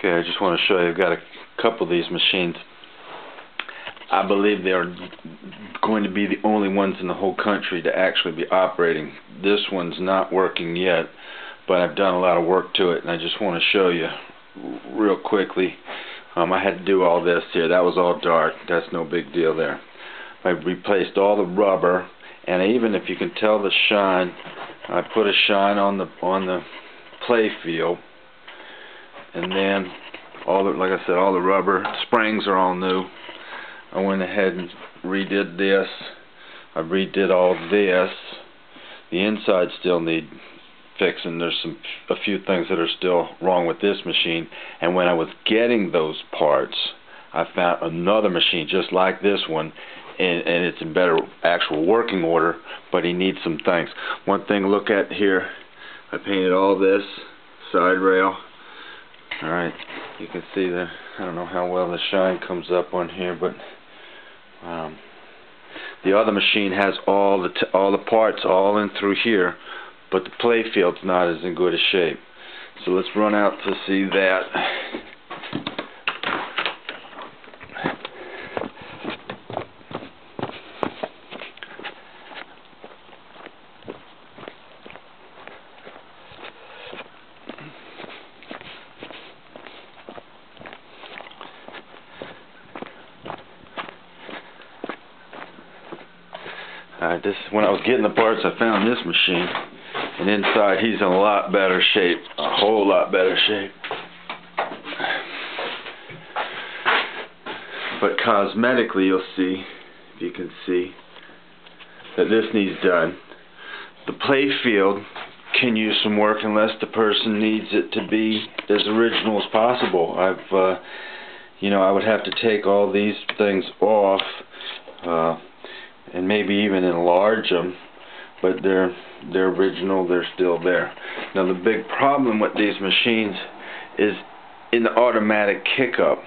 Okay, I just want to show you, I've got a couple of these machines. I believe they're going to be the only ones in the whole country to actually be operating. This one's not working yet, but I've done a lot of work to it, and I just want to show you real quickly. I had to do all this here. That was all dark. That's no big deal there. I replaced all the rubber, and even if you can tell the shine, I put a shine on the play field, and then like I said, all the rubber springs are all new. I went ahead and redid this. I redid all this. The inside still need fixing. There's a few things that are still wrong with this machine. And when I was getting those parts, I found another machine just like this one, and it's in better actual working order, but he needs some things. One thing to look at here, I painted all this side rail. Alright, you can see that. I don't know how well the shine comes up on here, but the other machine has all the parts all in through here, but the play field's not as in good a shape. So let's run out to see that. When I was getting the parts, I found this machine, and inside he's in a lot better shape, a whole lot better shape. But cosmetically, you'll see, if you can see, that this needs done. The play field can use some work unless the person needs it to be as original as possible. I would have to take all these things off. And maybe even enlarge them, but they're original, they're still there. Now the big problem with these machines is in the automatic kick-up.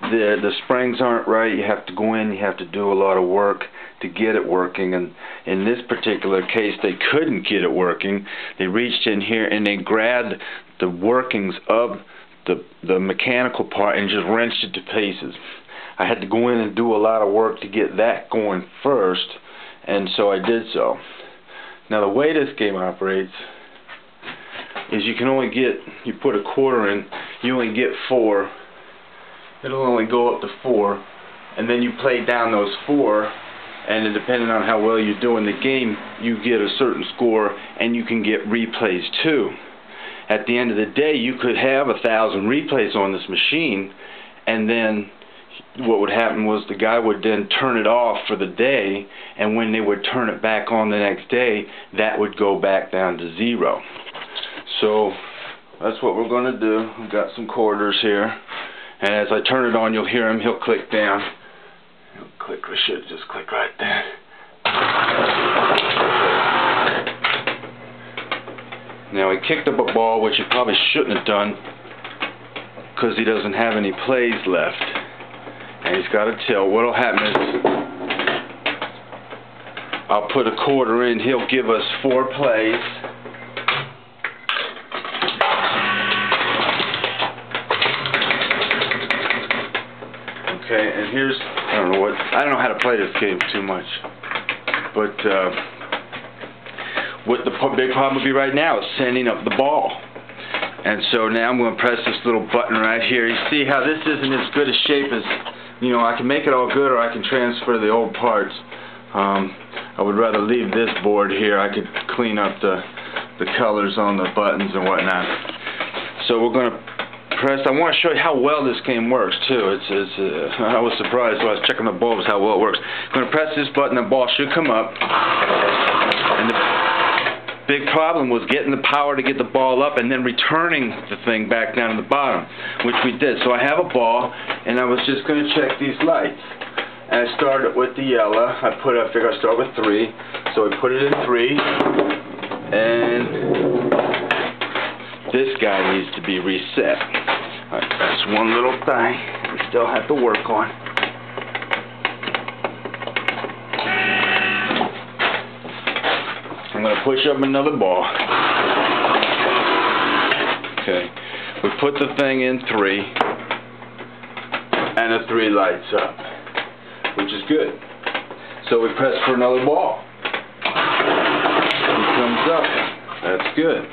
The springs aren't right. You have to go in, you have to do a lot of work to get it working, and in this particular case they couldn't get it working. They reached in here and they grabbed the workings of the mechanical part and just wrenched it to pieces. I had to go in and do a lot of work to get that going first, and so I did so. Now the way this game operates is you put a quarter in, you only get 4. It'll only go up to 4, and then you play down those 4, and then depending on how well you do in the game, you get a certain score, and you can get replays too. At the end of the day, you could have 1,000 replays on this machine, and then what would happen was the guy would then turn it off for the day, and when they would turn it back on the next day, that would go back down to 0. So that's what we're going to do. We've got some quarters here, and as I turn it on, you'll hear him. He'll click down. He'll click. We should just click right there. Now he kicked up a ball, which he probably shouldn't have done, because he doesn't have any plays left. And he's got a tilt. What'll happen is I'll put a quarter in. He'll give us 4 plays. Okay, and here's I don't know how to play this game too much, but what the big problem will be right now is sending up the ball. And so now I'm going to press this little button right here. You see how this isn't as good a shape as, I can make it all good, or I can transfer the old parts. I would rather leave this board here. I could clean up the colors on the buttons and whatnot. So we're going to press. I want to show you how well this game works too. I was surprised when I was checking the bulbs how well it works. I'm going to press this button, the ball should come up. And the big problem was getting the power to get the ball up and then returning the thing back down to the bottom, which we did. So I have a ball, and I was just going to check these lights. And I started with the yellow. I figure I start with 3. So I put it in 3, and this guy needs to be reset. Alright, that's one little thing we still have to work on. I'm going to push up another ball. Okay. We put the thing in 3, and the 3 lights up, which is good. So we press for another ball. It comes up. That's good.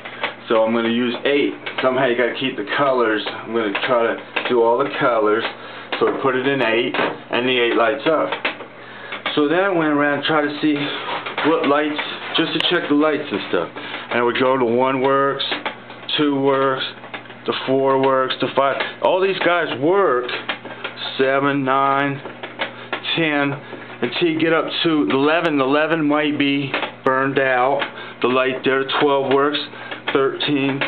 So I'm going to use 8. Somehow you got to keep the colors. I'm going to try to do all the colors. So we put it in 8, and the 8 lights up. So then I went around and tried to see what lights, just to check the lights and stuff. And I would go to 1 works, 2 works, to 4 works, to 5. All these guys work 7, 9, 10, until you get up to 11. 11 might be burned out. The light there, 12 works, 13,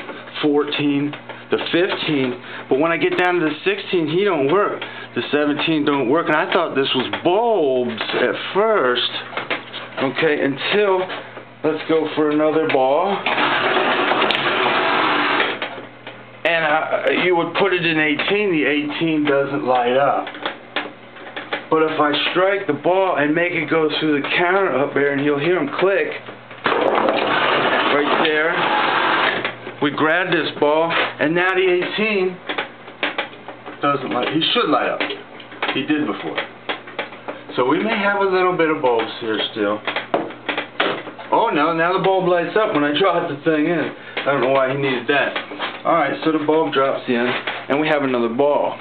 14, the 15. But when I get down to the 16, he don't work. The 17 don't work. And I thought this was bulbs at first. Okay, until, let's go for another ball. And you would put it in 18, the 18 doesn't light up. But if I strike the ball and make it go through the counter up there, and you'll hear him click, right there, we grab this ball, and now the 18 doesn't light. He should light up. He did before. So we may have a little bit of bulbs here still. Oh no, now the bulb lights up when I drop the thing in. I don't know why he needed that. Alright, so the bulb drops in, and we have another ball.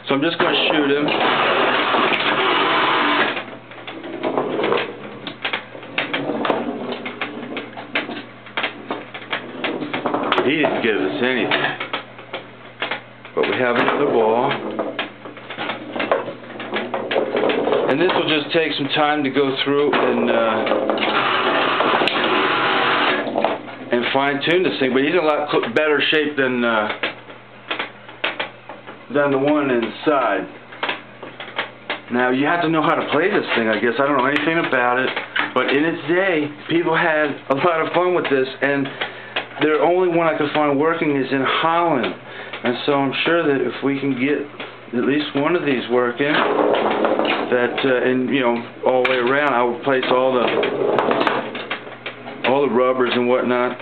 So I'm just going to shoot him. He didn't give us anything. But we have another ball. And this will just take some time to go through and fine-tune this thing. But he's in a lot better shape than the one inside. Now you have to know how to play this thing, I guess. I don't know anything about it. But in its day, people had a lot of fun with this, and the only one I could find working is in Holland. And so I'm sure that if we can get at least one of these working, that and you know, all the way around, I will place all the rubbers and whatnot.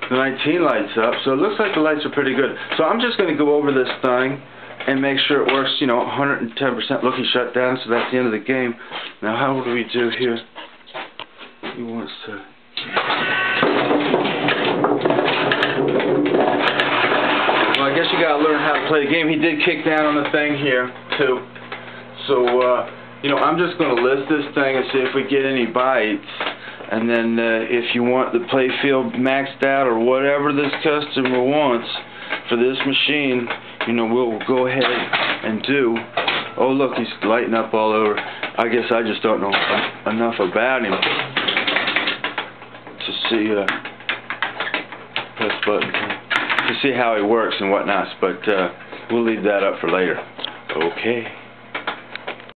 The 19 lights up, so it looks like the lights are pretty good. So I'm just going to go over this thing and make sure it works, you know, 110%. Look, he shut down, so that's the end of the game. Now, how do we do here? He wants to. Well, I guess you gotta learn how to play the game. He did kick down on the thing here, too. So, you know, I'm just going to list this thing and see if we get any bites. And then if you want the play field maxed out or whatever this customer wants for this machine, you know, we'll go ahead and do. Oh, look, he's lighting up all over. I guess I just don't know enough about him to see, press button, to see how he works and whatnot. But we'll leave that up for later. Okay.